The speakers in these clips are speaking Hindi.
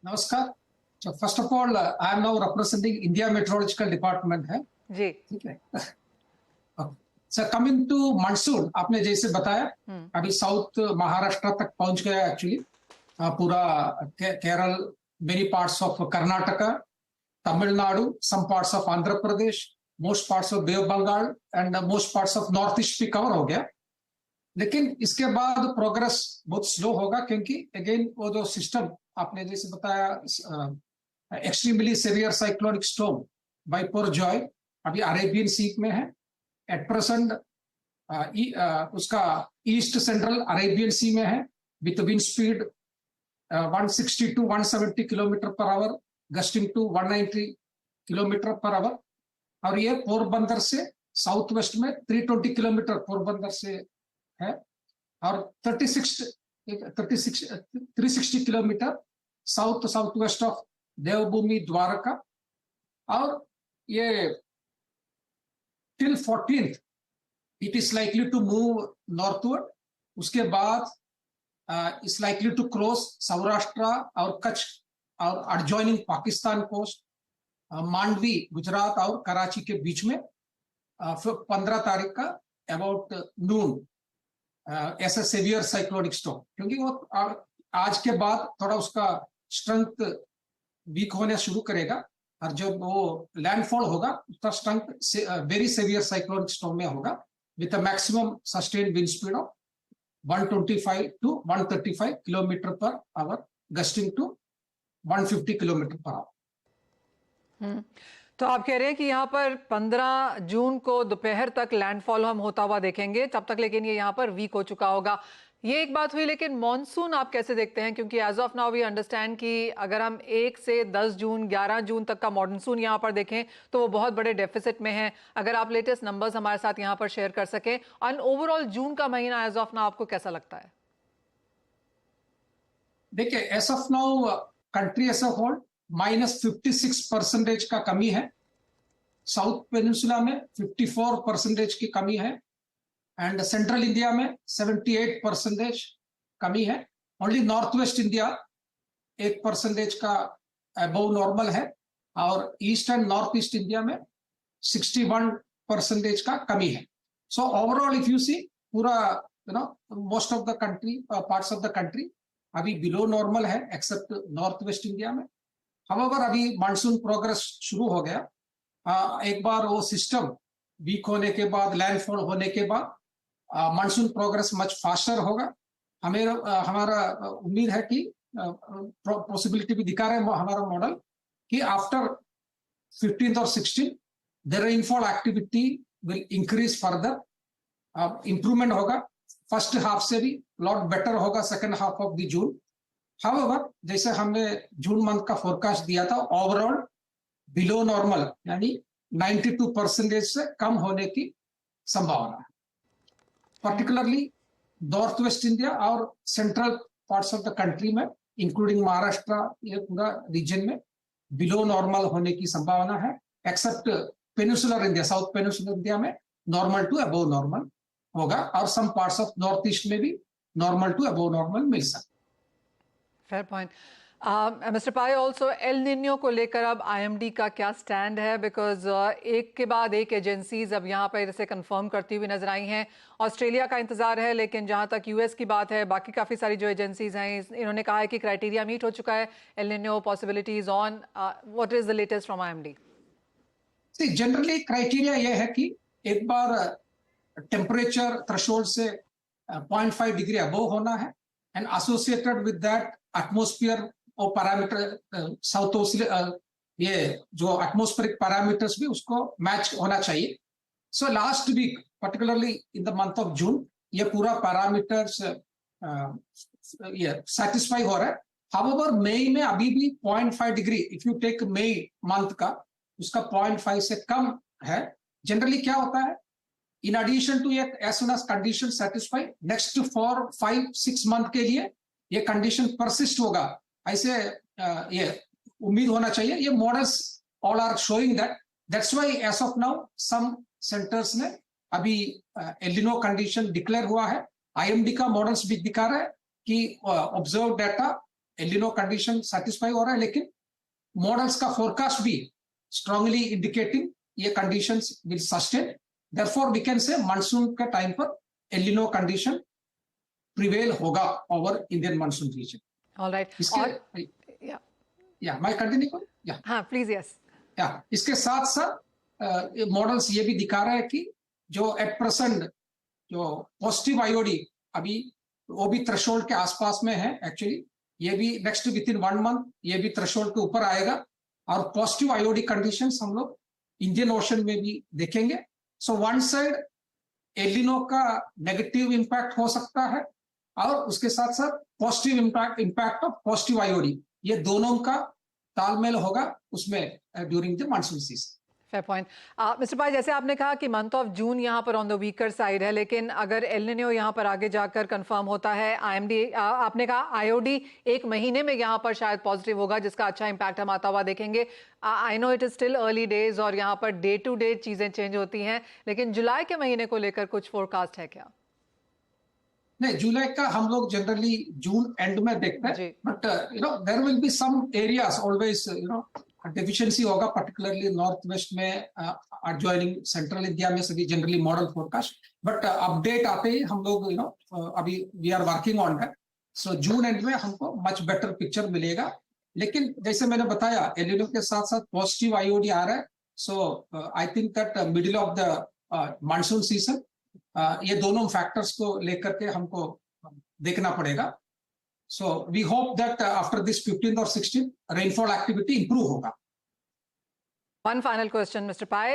नमस्कार। So first of all, I am now representing India Meteorological Department है। जी। ठीक है। सर कमिंग टू मानसून, आपने जैसे बताया अभी साउथ महाराष्ट्र तक पहुंच गया एक्चुअली। पूरा Kerala, many parts of Karnataka, Tamil Nadu, some parts of Andhra Pradesh, most parts of Bay of Bengal and most parts of north east भी कवर हो गया। लेकिन इसके बाद प्रोग्रेस बहुत स्लो होगा क्योंकि अगेन वो जो सिस्टम आपने जैसे बताया, extremely severe cyclonic storm Biparjoy अभी अरेबियन सी में है एट प्रेजेंट। उसका ईस्ट सेंट्रल अरेबियन सी में है with wind speed 160 to 170 kilometre per hour, gusting to 190 kilometre per hour. और ये पोरबंदर से साउथ वेस्ट में 320 किलोमीटर पोरबंदर से है और 360 kilometre south south west of Devbhumi Dwarka. और ये till 14th it is likely to move northward. उसके बाद is likely to cross Saurashtra और कच्छ और एडजॉइनिंग पाकिस्तान कोस्ट, मांडवी गुजरात और कराची के बीच में 15 तारीख का अबाउट नून ऐसा सेवियर साइक्लोनिक स्टॉर्म। क्योंकि वो आज के बाद थोड़ा उसका स्ट्रेंथ वीक होने शुरू करेगा और जब वो लैंडफॉल होगा उसका strength very severe cyclonic storm में होगा with a maximum sustained wind speed of 125 to 135 kilometre per hour, gusting to 150 kilometre per hour. तो आप कह रहे हैं कि यहाँ पर 15 जून को दोपहर तक लैंडफॉल हम होता हुआ देखेंगे, तब तक लेकिन ये यहाँ पर वीक हो चुका होगा। ये एक बात हुई, लेकिन मॉनसून आप कैसे देखते हैं? क्योंकि as of now we understand कि अगर हम 1 से 10 जून 11 जून तक का मॉनसून यहाँ पर देखें तो वो बहुत बड़े डेफिसिट में है। अगर आप लेटेस्ट नंबर्स हमारे साथ यहाँ पर शेयर कर सकें, एंड ओवरऑल जून का महीना एज ऑफ नाउ आपको कैसा लगता है? देखिए, as of now country as a whole -56% का कमी है। साउथ पेनिनसुला में 54% की कमी है एंड सेंट्रल इंडिया में 78% कमी है। ओनली नॉर्थ वेस्ट इंडिया 1% का अबव नॉर्मल है और east and north east India में 61% का कमी है। So overall if you see पूरा most of the country, parts of the country अभी बिलो नॉर्मल है एक्सेप्ट नॉर्थ वेस्ट इंडिया में। हाउएवर अभी मानसून प्रोग्रेस शुरू हो गया। एक बार वो सिस्टम वीक होने के बाद, लैंडफॉल होने के बाद मानसून प्रोग्रेस मच फास्टर होगा। हमारा उम्मीद है कि पॉसिबिलिटी भी दिखा रहे हैं हमारा मॉडल कि आफ्टर 15th और 16th the rainfall activity will increase further, improvement होगा। फर्स्ट हाफ से भी लॉट बेटर होगा second half of the June. However जैसे हमने जून मंथ का फोरकास्ट दिया था, ओवरऑल बिलो नॉर्मल यानी 92% से कम होने की संभावना है। पर्टिकुलरली नॉर्थ वेस्ट इंडिया और central parts of the country में इंक्लूडिंग महाराष्ट्र, ये पूरा रीजन में बिलो नॉर्मल होने की संभावना है। Except peninsular India, south peninsular India में नॉर्मल टू अबव नॉर्मल होगा और some parts of north east में भी नॉर्मल टू अबव नॉर्मल मिल सकता है। Fair point. Mister Pai, also El Nino को लेकर अब आईएमडी का क्या स्टैंड है? बिकॉज एक के बाद एक एजेंसीज अब यहाँ पर इसे कंफर्म करती हुई नजर आई हैं। ऑस्ट्रेलिया का इंतजार है, लेकिन जहाँ तक यूएस की बात है, बाकी काफ़ी सारी जो एजेंसीज हैं इन्होंने कहा है कि क्राइटेरिया मीट हो चुका है। El Nino possibilities on, what is the latest from IMD? Generally criteria ये है कि एक बार टेम्परेचर थ्रेशोल्ड से 0.5 डिग्री अबव होना है and associated with that atmosphere और पैरामीटर साउथ ये जो एटमॉस्फेरिक पैरामीटर्स भी उसको मैच होना चाहिए। So last week particularly in the month of June ये पूरा पैरामीटर्स ये सेटिस्फाई हो रहा है। हाउएवर मई में अभी भी 0.5 degree, if you take May month का, उसका 0.5 से कम है। जनरली क्या होता है, in addition to as soon as condition satisfy, next 4-5-6 month के लिए ये कंडीशन परसिस्ट होगा, ऐसे ये उम्मीद होना चाहिए। ये models all are showing that. That's why as of now some centres ने अभी एलिनो कंडीशन डिक्लेयर हुआ है। आईएमडी का मॉडल्स भी दिखा रहा है कि observe data El Nino condition satisfy हो रहा है, लेकिन मॉडल्स का फोरकास्ट भी स्ट्रांगली इंडिकेटिंग ये conditions will sustain, therefore we can say monsoon के टाइम पर एलिनो कंडीशन प्रिवेल होगा over Indian monsoon region. Alright, इसके और या मैं कंटिन्यू करूं? या हाँ प्लीज, यस। या इसके साथ साथ मॉडल्स ये भी दिखा रहा है कि जो एट प्रेजेंट जो पॉजिटिव आईओडी अभी वो भी थ्रेशोल्ड के आसपास में है एक्चुअली, ये भी नेक्स्ट विद इन 1 मंथ ये भी थ्रेशोल्ड के ऊपर आएगा, और पॉजिटिव आईओडी कंडीशंस हम लोग इंडियन ओशन में भी देखेंगे। सो वन साइड एलिनो का नेगेटिव इंपैक्ट हो सकता है, और उसके साथ साथ positive impact of positive IOD, ये दोनों का तालमेल होगा उसमें during the monsoon season. Fair point. Mister Pai, जैसे आपने कहा कि मंथ ऑफ जून यहाँ पर ऑन द वीकर साइड है, लेकिन अगर एल निनो यहाँ पर आगे जाकर कंफर्म होता है, आईएमडी आपने कहा आईओडी 1 महीने में यहाँ पर शायद पॉजिटिव होगा, जिसका अच्छा इंपैक्ट हम आता हुआ देखेंगे। I know it is still early days और यहाँ पर डे टू डे चीजें चेंज होती हैं, लेकिन जुलाई के महीने को लेकर कुछ फोरकास्ट है क्या? नहीं, जुलाई का हम लोग जनरली जून एंड में देखते हैं, but there will be some areas always deficiency होगा, पर्टिकुलरली नॉर्थ वेस्ट में, एडजॉइनिंग सेंट्रल इंडिया में सभी generally model forecast, but update आते ही हम लोग अभी we are working on that. So June end में हमको मच बेटर पिक्चर मिलेगा, लेकिन जैसे मैंने बताया एलिनो के साथ साथ पॉजिटिव आईओडी आ रहा है, so I think that middle of the monsoon season ये दोनों फैक्टर्स को लेकर के हमको देखना पड़ेगा। So we hope that after this 15th और 16th रेनफॉल एक्टिविटी इंप्रूव होगा। One final question, Mr. Pai,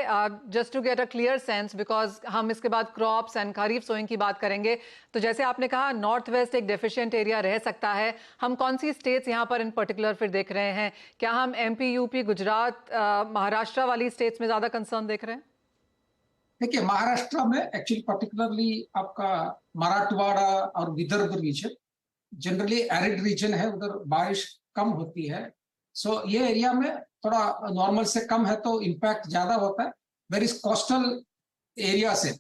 just to get a clear sense, because हम इसके बाद क्रॉप्स एंड खरीफ सोइंग की बात करेंगे, तो जैसे आपने कहा नॉर्थ वेस्ट एक डेफिशिएंट एरिया रह सकता है, हम कौन सी स्टेट्स यहाँ पर इन पर्टिकुलर फिर देख रहे हैं? क्या हम एमपी, यूपी, गुजरात, महाराष्ट्र वाली स्टेट्स में ज्यादा कंसर्न देख रहे हैं? देखिए, महाराष्ट्र में एक्चुअली पर्टिकुलरली आपका मराठवाड़ा और Vidarbha region generally arid region है, उधर बारिश कम होती है, सो ये एरिया में थोड़ा नॉर्मल से कम है तो इम्पैक्ट ज्यादा होता है। वेर इज कोस्टल एरिया से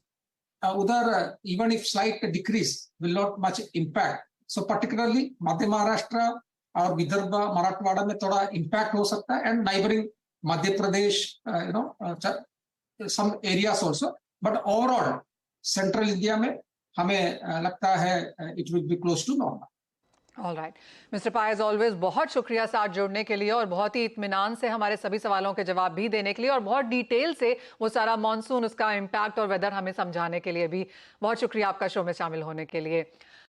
उधर even if slight decrease will not much impact, so particularly Madhya Maharashtra और विदर्भ मराठवाड़ा में थोड़ा इम्पैक्ट हो सकता है, and neighbouring Madhya Pradesh some areas also, but overall central India में हमें लगता है it will be close to normal. All right, Mr. Pai, as always, बहुत शुक्रिया साथ जुड़ने के लिए और बहुत ही इत्मीनान से हमारे सभी सवालों के जवाब भी देने के लिए, और बहुत डिटेल से वो सारा मॉनसून, उसका इम्पैक्ट और वेदर हमें समझाने के लिए भी बहुत शुक्रिया आपका शो में शामिल होने के लिए।